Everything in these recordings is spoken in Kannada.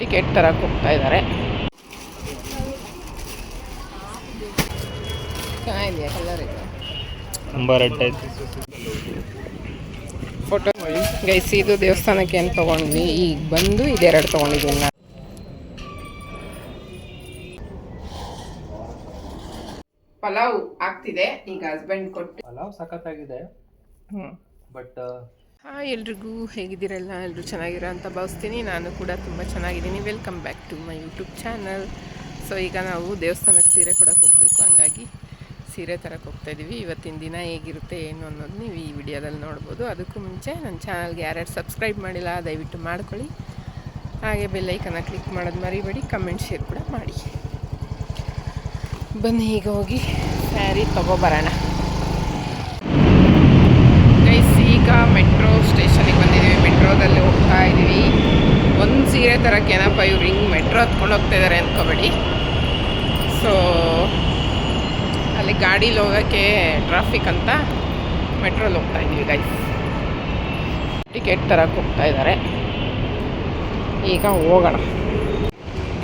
ಟಿಕೆಟ್ ತರಕ್ಕೆ ಹೋಗ್ತಾ ಇದ್ದಾರೆ. ಚೆನ್ನಾಗಿದೆಯಾ ಕಲರ್ ಇದು? ಫೋಟೋ ಗೈಸ್, ಇದು ದೇವಸ್ಥಾನಕ್ಕೆ ಏನು ತೊಗೊಂಡ್ವಿ, ಈಗ ಬಂದು ಇದೆರಡು ತೊಗೊಂಡಿದ್ದೀನಿ ನಾನು. ಪಲಾವ್ ಆಗ್ತಿದೆ ಈಗ, ಹಸ್ಬೆಂಡ್ ಕೊಟ್ಟು. ಪಲಾವ್ ಸಖತ್ತಾಗಿದೆ. ಬಟ್ ಎಲ್ರಿಗೂ ಹೇಗಿದ್ದೀರಲ್ಲ, ಎಲ್ಲರೂ ಚೆನ್ನಾಗಿರೋ ಅಂತ ಭಾವಿಸ್ತೀನಿ. ನಾನು ಕೂಡ ತುಂಬ ಚೆನ್ನಾಗಿದ್ದೀನಿ. Welcome back to my YouTube channel. So ಈಗ ನಾವು ದೇವಸ್ಥಾನಕ್ಕೆ ಸೀರೆ ಕೊಡೋಕೆ ಹೋಗಬೇಕು, ಹಂಗಾಗಿ ಸೀರೆ ತರಕ್ಕೆ ಹೋಗ್ತಾಯಿದ್ದೀವಿ. ಇವತ್ತಿನ ದಿನ ಹೇಗಿರುತ್ತೆ ಏನು ಅನ್ನೋದು ನೀವು ಈ ವಿಡಿಯೋದಲ್ಲಿ ನೋಡ್ಬೋದು. ಅದಕ್ಕೂ ಮುಂಚೆ ನನ್ನ ಚಾನಲ್ಗೆ ಯಾರ್ಯಾರು ಸಬ್ಸ್ಕ್ರೈಬ್ ಮಾಡಿಲ್ಲ ದಯವಿಟ್ಟು ಮಾಡ್ಕೊಳ್ಳಿ. ಹಾಗೆ ಬೆಲ್ಲೈಕನ್ನ ಕ್ಲಿಕ್ ಮಾಡೋದು ಮರಿಬೇಡಿ. ಕಮೆಂಟ್ ಶೇರ್ ಕೂಡ ಮಾಡಿ. ಬನ್ನಿ ಈಗ ಹೋಗಿ ಸ್ಯಾರಿ ತೊಗೊಬರೋಣ. ಗೈಸ್, ಈಗ ಮೆಟ್ರೋ ಸ್ಟೇಷನಿಗೆ ಬಂದಿದ್ದೀವಿ. ಮೆಟ್ರೋದಲ್ಲಿ ಹೋಗ್ತಾ ಇದ್ದೀವಿ. ಒಂದು ಸೀರೆ ತರಕ್ಕೆ ಏನಪ್ಪ ಇವ್ರು ಹಿಂಗೆ ಮೆಟ್ರೋ ಹತ್ಕೊಂಡು ಹೋಗ್ತಾ ಇದ್ದಾರೆ ಅಂದ್ಕೋಬೇಡಿ. ಸೊ ಅಲ್ಲಿ ಗಾಡೀಲಿ ಹೋಗೋಕ್ಕೆ ಟ್ರಾಫಿಕ್ ಅಂತ ಮೆಟ್ರೋಲ್ಲಿ ಹೋಗ್ತಾ ಇದ್ದೀವಿ ಗೈಸ್. ಟಿಕೆಟ್ ತರಕ್ಕೆ ಹೋಗ್ತಾ ಇದ್ದಾರೆ. ಈಗ ಹೋಗೋಣ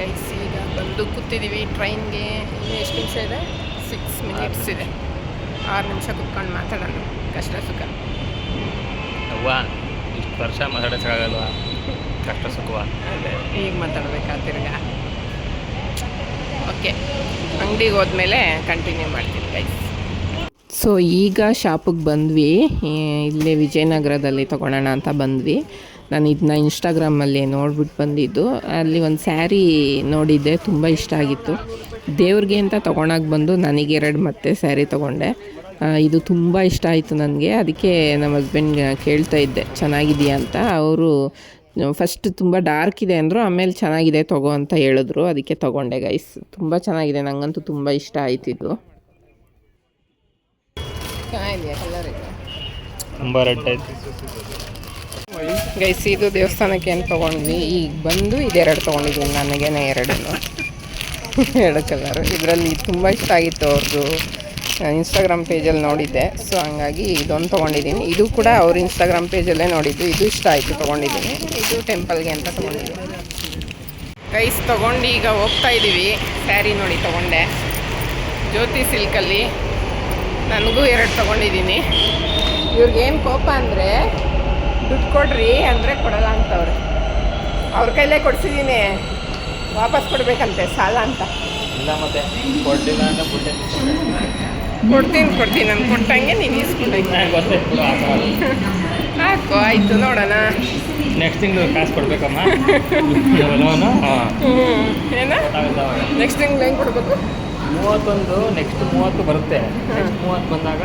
ಗೈಸ್. ಈಗ ಬಂದು ಕೂತಿದ್ದೀವಿ ಟ್ರೈನ್ಗೆ. ಎಷ್ಟು ನಿಮಿಷ ಇದೆ? 6 ಮಿನಿಟ್ಸ್ ಇದೆ. 6 ನಿಮಿಷ ಕುತ್ಕೊಂಡು ಮಾತಾಡೋಣ, ಕಷ್ಟ ಸುಖ. ಅವ್ವ, ಇಷ್ಟು ವರ್ಷ ಮಾತಾಡೋಕ್ಕಾಗಲ್ವಾ? ಕಷ್ಟ ಸುಖವ ಅದೇ ಈಗ ಮಾತಾಡ್ಬೇಕಾ ತಿರ್ಗ? ಓಕೆ, ಅಂಗಡಿಗೆ ಹೋದ್ಮೇಲೆ ಕಂಟಿನ್ಯೂ ಮಾಡ್ತೀನಿ ಗೈಸ್. ಸೊ ಈಗ ಶಾಪಿಗೆ ಬಂದ್ವಿ. ಇಲ್ಲೇ ವಿಜಯನಗರದಲ್ಲಿ ತೊಗೊಳೋಣ ಅಂತ ಬಂದ್ವಿ. ನಾನು ಇದನ್ನ ಇನ್ಸ್ಟಾಗ್ರಾಮಲ್ಲಿ ನೋಡ್ಬಿಟ್ಟು ಬಂದಿದ್ದು. ಅಲ್ಲಿ ಒಂದು ಸ್ಯಾರಿ ನೋಡಿದ್ದೆ, ತುಂಬ ಇಷ್ಟ ಆಗಿತ್ತು. ದೇವ್ರಿಗೆ ಅಂತ ತೊಗೊಳಕ್ಕೆ ಬಂದು ನನಗೆ 2 ಮತ್ತೆ ಸ್ಯಾರಿ ತೊಗೊಂಡೆ. ಇದು ತುಂಬ ಇಷ್ಟ ಆಯಿತು ನನಗೆ. ಅದಕ್ಕೆ ನಮ್ಮ ಹಸ್ಬೆಂಡ್ ಕೇಳ್ತಾ ಇದ್ದೆ ಚೆನ್ನಾಗಿದೆಯಾ ಅಂತ. ಅವರು ಫಸ್ಟ್ ತುಂಬ ಡಾರ್ಕ್ ಇದೆ ಅಂದರು, ಆಮೇಲೆ ಚೆನ್ನಾಗಿದೆ ತೊಗೋ ಅಂತ ಹೇಳಿದ್ರು. ಅದಕ್ಕೆ ತೊಗೊಂಡೆ ಗೈಸ್. ತುಂಬ ಚೆನ್ನಾಗಿದೆ, ನನಗಂತೂ ತುಂಬ ಇಷ್ಟ ಆಯ್ತಿದ್ದು. ಚೆನ್ನಾಗಿದೆಯಾ ಕಲರ್ ಇದು? ತುಂಬ ರೆಡ್ ಆಯ್ತು ಗೈಸ್, ಇದು ದೇವಸ್ಥಾನಕ್ಕೆ ಏನು ತೊಗೊಂಡ್ವಿ, ಈಗ ಬಂದು ಇದೆರಡು ತೊಗೊಂಡಿದ್ದೀನಿ. ನನಗೇನೆ 2 ಕಲರು. ಇದರಲ್ಲಿ ತುಂಬ ಇಷ್ಟ ಆಗಿತ್ತು ಅವ್ರದ್ದು. ಇನ್ಸ್ಟಾಗ್ರಾಮ್ ಪೇಜಲ್ಲಿ ನೋಡಿದ್ದೆ. ಸೊ ಹಂಗಾಗಿ ಇದೊಂದು ತೊಗೊಂಡಿದ್ದೀನಿ. ಇದು ಕೂಡ ಅವ್ರ ಇನ್ಸ್ಟಾಗ್ರಾಮ್ ಪೇಜಲ್ಲೇ ನೋಡಿದ್ದು. ಇದು ಇಷ್ಟ ಆಯಿತು, ತೊಗೊಂಡಿದ್ದೀನಿ. ಇದು ಟೆಂಪಲ್ಗೆ ಅಂತ ತೊಗೊಂಡಿದ್ದೀನಿ ಗೈಸ್. ತೊಗೊಂಡು ಈಗ ಹೋಗ್ತಾ ಇದ್ದೀವಿ. ಸ್ಯಾರಿ ನೋಡಿ ತೊಗೊಂಡೆ, ಜ್ಯೋತಿ ಸಿಲ್ಕಲ್ಲಿ. ನನಗೂ 2 ತೊಗೊಂಡಿದ್ದೀನಿ. ಇವ್ರಿಗೇನು ಕೋಪ ಅಂದರೆ ದುಡ್ಡು ಕೊಡ್ರಿ ಅಂದರೆ ಕೊಡಲ್ಲ ಅಂತವ್ರೆ. ಅವ್ರ ಕೈಲೇ ಕೊಡಿಸಿದ್ದೀನಿ, ವಾಪಸ್ ಕೊಡಬೇಕಂತೆ ಸಾಲ ಅಂತ. ಇಲ್ಲ ಮತ್ತೆ ಕೊಡಲಿಲ್ಲ ಅಂತ ಕೊಡ್ತೀನಿ ನಾನು ಕೊಟ್ಟಂಗೆ ನೀನು ಇಸ್ಕೊಂಡಂಗೆ ಹಾಕು. ಆಯಿತು, ನೋಡೋಣ. ನೆಕ್ಸ್ಟ್ ತಿಂಗಳು ಕಾಸು ಕೊಡಬೇಕಮ್ಮ. ಏನೋ ನೆಕ್ಸ್ಟ್ ತಿಂಗಳು ಹೆಂಗೆ ಕೊಡಬೇಕು? 31 ನೆಕ್ಸ್ಟ್ 30 ಬರುತ್ತೆ. ನೆಕ್ಸ್ಟ್ 30 ಬಂದಾಗ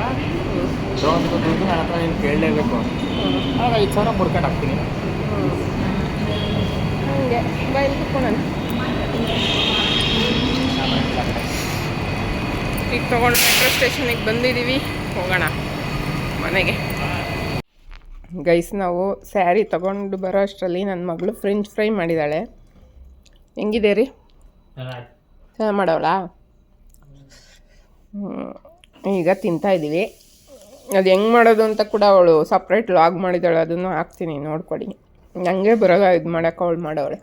ಡ್ರೋನ್ ದುಡ್ಡು ನನ್ನ ಹತ್ರ ನೀನು ಕೇಳಲೇಬೇಕು. ಆಗ 5,000 ಮುಡ್ಕೊಂಡು ಹಾಕ್ತೀನಿ. ಹಂಗೆ ಬೈಲ್ ಕುತ್ಕೊಳ್ಳೋಣ. ಈಗ ತೊಗೊಂಡು ಮೆಟ್ರೋ ಸ್ಟೇಷನಿಗೆ ಬಂದಿದ್ದೀವಿ. ಹೋಗೋಣ ಮನೆಗೆ ಗೈಸ್. ನಾವು ಸ್ಯಾರಿ ತೊಗೊಂಡು ಬರೋ ಅಷ್ಟರಲ್ಲಿ ನನ್ನ ಮಗಳು ಫ್ರೆಂಚ್ ಫ್ರೈ ಮಾಡಿದ್ದಾಳೆ. ಹೆಂಗಿದೆ ರೀ? ಚೆನ್ನಾಗಿ ಮಾಡವಳಾ? ಈಗ ತಿಂತಾಯಿದ್ದೀವಿ. ಅದು ಹೆಂಗೆ ಮಾಡೋದು ಅಂತ ಕೂಡ ಅವಳು ಸಪ್ರೇಟ್ ಲಾಗ್ ಮಾಡಿದ್ದಾಳೆ, ಅದನ್ನು ಹಾಕ್ತೀನಿ ನೋಡ್ಕೊಡಿ. ಹಂಗೆ ಬರೋಲ್ಲ, ಇದು ಮಾಡೋಕೆ ಅವಳು ಮಾಡವಳೆ.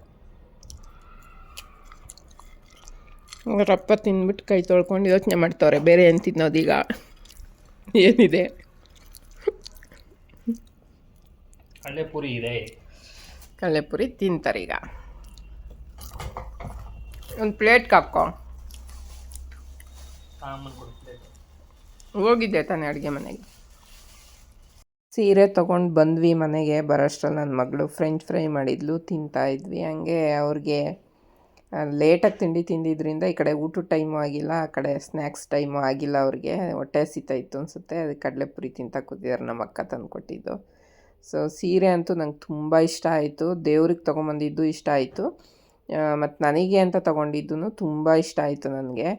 ರಪ್ಪ ತಿಂದ್ಬಿಟ್ಟು ಕೈ ತೊಳ್ಕೊಂಡು ಯೋಚನೆ ಮಾಡ್ತವ್ರೆ ಬೇರೆ ಏನು ತಿನ್ನೋದೀಗ ಏನಿದೆ. ಕಡಲೆಪುರಿ ಇದೆ, ಕಡಲೆಪುರಿ ತಿಂತಾರೆ ಈಗ. ಒಂದು ಪ್ಲೇಟ್ಗೆ ಹಾಕೋ. ಹೋಗಿದ್ದೆ ತಾನೇ ಅಡುಗೆ ಮನೆಗೆ. ಸೀರೆ ತೊಗೊಂಡು ಬಂದ್ವಿ ಮನೆಗೆ. ಬರೋಷ್ಟ್ರಲ್ಲಿ ನನ್ನ ಮಗಳು ಫ್ರೆಂಚ್ ಫ್ರೈ ಮಾಡಿದ್ಲು, ತಿಂತಾಯಿದ್ವಿ. ಹಂಗೆ ಅವ್ರಿಗೆ ಲೇಟಾಗಿ ತಿಂಡಿ ತಿಂದಿದ್ದರಿಂದ ಈ ಕಡೆ ಊಟದ ಟೈಮು ಆಗಿಲ್ಲ, ಆ ಕಡೆ ಸ್ನ್ಯಾಕ್ಸ್ ಟೈಮು ಆಗಿಲ್ಲ. ಅವ್ರಿಗೆ ಹೊಟ್ಟೆ ಹಸಿತಾಯಿತ್ತು ಅನಿಸುತ್ತೆ. ಅದಕ್ಕೆ ಕಡಲೆಪುರಿ ತಿಂತ ಕೂತಿದ್ದಾರೆ, ನಮ್ಮ ಅಕ್ಕ ತಂದು ಕೊಟ್ಟಿದ್ದು. ಸೊ ಸೀರೆ ಅಂತೂ ನಂಗೆ ತುಂಬ ಇಷ್ಟ ಆಯಿತು. ದೇವ್ರಿಗೆ ತೊಗೊಂಬಂದಿದ್ದು ಇಷ್ಟ ಆಯಿತು, ಮತ್ತು ನನಗೆ ಅಂತ ತೊಗೊಂಡಿದ್ದು ತುಂಬ ಇಷ್ಟ ಆಯಿತು ನನಗೆ.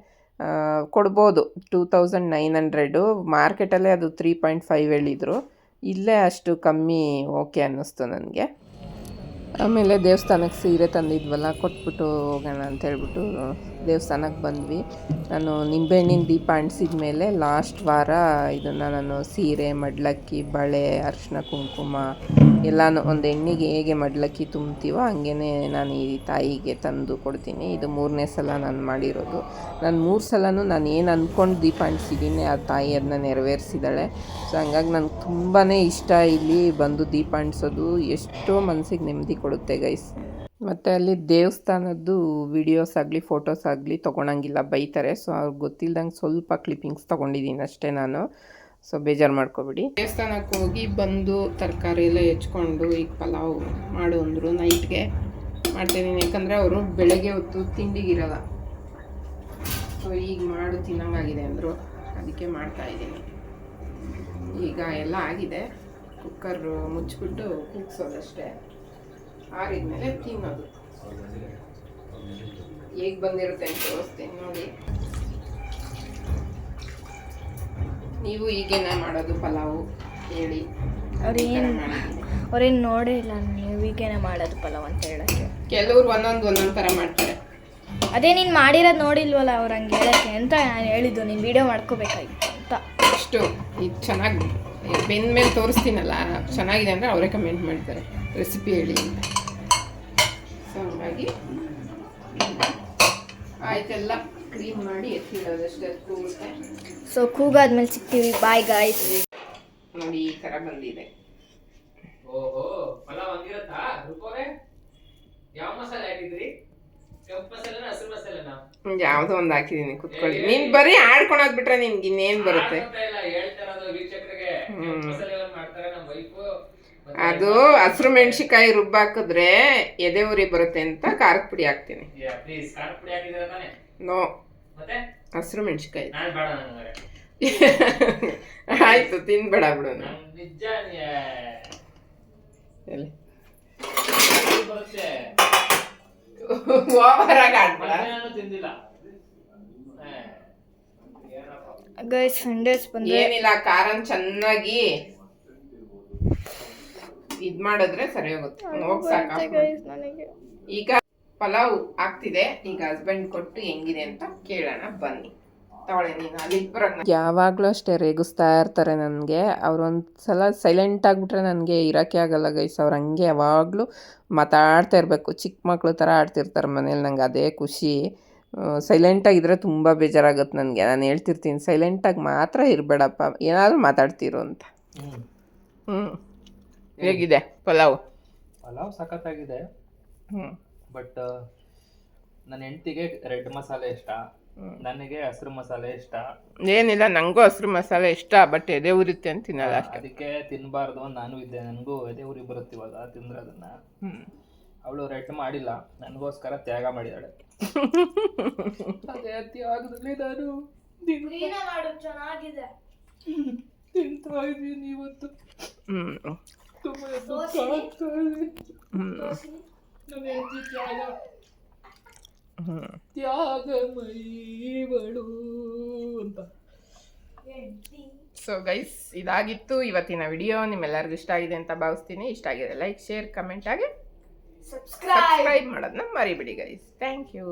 ಕೊಡ್ಬೋದು 2900. ಮಾರ್ಕೆಟಲ್ಲೇ ಅದು 3.5 ಹೇಳಿದರು. ಇಲ್ಲೇ ಅಷ್ಟು ಕಮ್ಮಿ ಓಕೆ ಅನ್ನಿಸ್ತು ನನಗೆ. ಆಮೇಲೆ ದೇವಸ್ಥಾನಕ್ಕೆ ಸೀರೆ ತಂದಿದ್ವಲ್ಲ, ಕೊಟ್ಬಿಟ್ಟು ಹೋಗೋಣ ಅಂತ ಹೇಳ್ಬಿಟ್ಟು ದೇವಸ್ಥಾನಕ್ಕೆ ಬಂದ್ವಿ. ನಾನು ನಿಂಬೆಹಣ್ಣಿನ ದೀಪ ಅಂಟಿಸಿದ ಮೇಲೆ ಲಾಸ್ಟ್ ವಾರ ಇದನ್ನು ನಾನು ಸೀರೆ, ಮಡ್ಲಕ್ಕಿ, ಬಳೆ, ಅರಿಶಿನ ಕುಂಕುಮ ಎಲ್ಲನೂ ಒಂದು ಎಣ್ಣೆಗೆ ಹೇಗೆ ಮಡ್ಲಕ್ಕಿ ತುಂಬ್ತೀವೋ ಹಂಗೇ ನಾನು ಈ ತಾಯಿಗೆ ತಂದು ಕೊಡ್ತೀನಿ. ಇದು 3ನೇ ಸಲ ನಾನು ಮಾಡಿರೋದು. ನಾನು 3 ಸಲನೂ ನಾನು ಏನು ಅಂದ್ಕೊಂಡು ದೀಪ ಅಂಟಿಸಿದ್ದೀನಿ ಆ ತಾಯಿ ಅದನ್ನ ನೆರವೇರಿಸಿದ್ದಾಳೆ. ಸೊ ಹಂಗಾಗಿ ನನಗೆ ತುಂಬಾ ಇಷ್ಟ ಇಲ್ಲಿ ಬಂದು ದೀಪ ಅಂಟಿಸೋದು. ಎಷ್ಟೋ ಮನಸ್ಸಿಗೆ ನೆಮ್ಮದಿ ಕೊಡುತ್ತೆ ಗೈಸ್. ಮತ್ತು ಅಲ್ಲಿ ದೇವಸ್ಥಾನದ್ದು ವಿಡಿಯೋಸ್ ಆಗಲಿ ಫೋಟೋಸ್ ಆಗಲಿ ತೊಗೊಳಂಗಿಲ್ಲ, ಬೈತಾರೆ. ಸೊ ಅವ್ರಿಗೆ ಗೊತ್ತಿಲ್ದಂಗೆ ಸ್ವಲ್ಪ ಕ್ಲಿಪ್ಪಿಂಗ್ಸ್ ತೊಗೊಂಡಿದ್ದೀನಿ ಅಷ್ಟೇ ನಾನು. ಸೊ ಬೇಜಾರು ಮಾಡ್ಕೊಬಿಡಿ. ದೇವಸ್ಥಾನಕ್ಕೆ ಹೋಗಿ ಬಂದು ತರಕಾರಿ ಎಲ್ಲ ಹೆಚ್ಕೊಂಡು ಈಗ ಪಲಾವ್ ಮಾಡು ಅಂದರು. ನೈಟ್ಗೆ ಮಾಡ್ತಾಯಿದ್ದೀನಿ, ಯಾಕಂದರೆ ಅವರು ಬೆಳಗ್ಗೆ ಹೊತ್ತು ತಿಂಡಿಗಿರಲ್ಲ. ಸೊ ಈಗ ಮಾಡು ತಿನ್ನಂಗಾಗಿದೆ ಅಂದರು, ಅದಕ್ಕೆ ಮಾಡ್ತಾಯಿದ್ದೀನಿ. ಈಗ ಎಲ್ಲ ಆಗಿದೆ, ಕುಕ್ಕರ್ ಮುಚ್ಚಿಬಿಟ್ಟು ಕೂಗ್ಸೋದಷ್ಟೇ. ಆರಿದ್ಮೇಲೆ ತಿನ್ನೋದು. ಹೇಗೆ ಬಂದಿರುತ್ತೆ ಅಂತ ತೋರಿಸ್ತೀನಿ ನೋಡಿ. ನೀವು ಈಗೇನ ಮಾಡೋದು ಪಲಾವು ಹೇಳಿ. ಅವ್ರೇನು ನೋಡೇ ಇಲ್ಲ, ನೀವು ಈಗೇನೆ ಮಾಡೋದು ಪಲಾವ್ ಅಂತ ಹೇಳೋಕ್ಕೆ. ಕೆಲವ್ರು ಒಂದೊಂದು ಥರ ಮಾಡ್ತಾರೆ. ಅದೇ ನೀನು ಮಾಡಿರೋದು ನೋಡಿಲ್ವಲ್ಲ ಅವ್ರು ಹಂಗೆ ಹೇಳೋಕ್ಕೆ ಅಂತ ನಾನು ಹೇಳಿದ್ದು. ನೀನು ವೀಡಿಯೋ ಮಾಡ್ಕೋಬೇಕಾಗಿತ್ತು ಅಂತ. ಅಷ್ಟು ಇದು ಚೆನ್ನಾಗಿ ಬೆಂದ ಮೇಲೆ ತೋರಿಸ್ತೀನಲ್ಲ, ಚೆನ್ನಾಗಿದೆ ಅಂದರೆ ಅವರೇ ಕಮೆಂಟ್ ಮಾಡ್ತಾರೆ ರೆಸಿಪಿ ಹೇಳಿ ಅಂತ. ಸೊ ಹಂಗಾಗಿ ಆಯ್ತೆಲ್ಲ ಕ್ಲೀನ್ ಮಾಡಿ ಎತ್ತಿಡೋದಷ್ಟೇ, ಕೂಗುತ್ತೆ. ಸೊ ಕೂಗಾದ್ಮೇಲೆ ಸಿಗ್ತೀವಿ. Bye guys. ನೋಡಿ ಈ ಥರ ಬಂದಿದೆ. ಓಹೋ, ಪಲಾವ್ ಹಂಗಿರತ್ತಾ? ರುಕೋರೆ ಯಾವ ಮಸಾಲೆ ಹಾಕಿದ್ರಿ? ಕೆಂಪು ಮಸಾಲೆನಾ ಹಸಿರು ಮಸಾಲೆನಾ? ಯಾವುದೋ ಒಂದು ಹಾಕಿದ್ದೀನಿ, ಕುತ್ಕೊಳ್ಳಿ. ನೀನು ಬರೀ ಆಡ್ಕೊಳಕ್ ಬಿಟ್ರೆ ನಿನ್ಗೆ ಇನ್ನೇನು ಬರುತ್ತೆ? ಅದು ಹಸಿರು ಮೆಣಸಿಕಾಯಿ ರುಬ್ಬಾಕಿದ್ರೆ ಎದೆ ಉರಿ ಬರುತ್ತೆ ಅಂತ ಖಾರದ ಪುಡಿ ಹಾಕ್ತೀನಿ. ನೋ, ಹಸಿರು ಮೆಣಸಿಕಾಯಿ ಆಯ್ತು, ತಿನ್ಬೇಡ ಬಿಡು. ಏನಿಲ್ಲ, ಖಾರನ್ ಚೆನ್ನಾಗಿ ಇದ್ ಮಾಡಿದ್ರೆ ಸರಿ ಹೋಗುತ್ತೆ. ಹೋಗ್ ಸಾಕ. ಈಗ ಪಲಾವ್ ಆಗ್ತಿದೆ. ಈಗ ಹಸ್ಬೆಂಡ್ ಕೊಟ್ಟು ಹೆಂಗಿದೆ ಅಂತ ಕೇಳೋಣ ಬನ್ನಿ. ತಗೊಳ್ಳಿ ನೀನು ಅಲ್ಲಿ. ಯಾವಾಗಲೂ ಅಷ್ಟೇ ರೇಗಿಸ್ತಾ ಇರ್ತಾರೆ ನನಗೆ. ಅವ್ರೊಂದ್ಸಲ ಸೈಲೆಂಟ್ ಆಗಿಬಿಟ್ರೆ ನನಗೆ ಇರೋಕ್ಕೆ ಆಗಲ್ಲ ಗೈಸ್. ಅವ್ರು ಹಂಗೆ ಯಾವಾಗಲೂ ಮಾತಾಡ್ತಾ ಇರಬೇಕು. ಚಿಕ್ಕ ಮಕ್ಳು ಥರ ಆಡ್ತಿರ್ತಾರೆ ಮನೇಲಿ. ನಂಗೆ ಅದೇ ಖುಷಿ. ಸೈಲೆಂಟಾಗಿದ್ದರೆ ತುಂಬ ಬೇಜಾರಾಗುತ್ತೆ ನನಗೆ. ನಾನು ಹೇಳ್ತಿರ್ತೀನಿ, ಸೈಲೆಂಟಾಗಿ ಮಾತ್ರ ಇರಬೇಡಪ್ಪ, ಏನಾದರೂ ಮಾತಾಡ್ತಿರು ಅಂತ. ಹೇಗಿದೆ ಪಲಾವ್? ಪಲಾವ್ ಸಖತ್ತಾಗಿದೆ. ಬಟ್ ನನ್ನ ಹೆಂಡತಿಗೆ ರೆಡ್ ಮಸಾಲೆ ಇಷ್ಟ, ನನಗೆ ಹಸಿರು ಮಸಾಲೆ ಇಷ್ಟ. ಏನಿಲ್ಲ, ನನಗೂ ಹಸಿರು ಮಸಾಲೆ ಇಷ್ಟ, ಬಟ್ ಎದೆ ಉರಿತೆ ಅಂತ ತಿನ್ನಲ್ಲ. ಅದಕ್ಕೆ ತಿನ್ನಬಾರ್ದು ನಾನು ಇದ್ದೆ. ನನಗೂ ಎದೆ ಉರಿ ಬರುತ್ತೆ ಇವಾಗ ತಿಂದ್ರೆ ಅದನ್ನ. ಅವಳು ರೆಡ್ ಮಾಡಿಲ್ಲ, ನನಗೋಸ್ಕರ ತ್ಯಾಗ ಮಾಡಿದಾಳೆ. ಅದೇ ತ್ಯಾಗದಲ್ಲಿ ನಾನು ಚೆನ್ನಾಗಿದೆ ತಿಂತಾ ಇದ್ದೀನಿ ಇವತ್ತು. ತುಂಬ ತ್ಯಾಗಮಯಿವಳು ಅಂತ. ಸೊ ಗೈಸ್, ಇದಾಗಿತ್ತು ಇವತ್ತಿನ ವಿಡಿಯೋ. ನಿಮ್ಮೆಲ್ಲರಿಗೂ ಇಷ್ಟ ಆಗಿದೆ ಅಂತ ಭಾವಿಸ್ತೀನಿ. ಇಷ್ಟ ಆಗಿದೆ ಲೈಕ್, ಶೇರ್, ಕಮೆಂಟ್ ಆಗಿ ಸಬ್ಸ್ಕ್ರೈಬ್ ಮಾಡೋದನ್ನ ಮರಿಬೇಡಿ ಗೈಸ್. Thank you.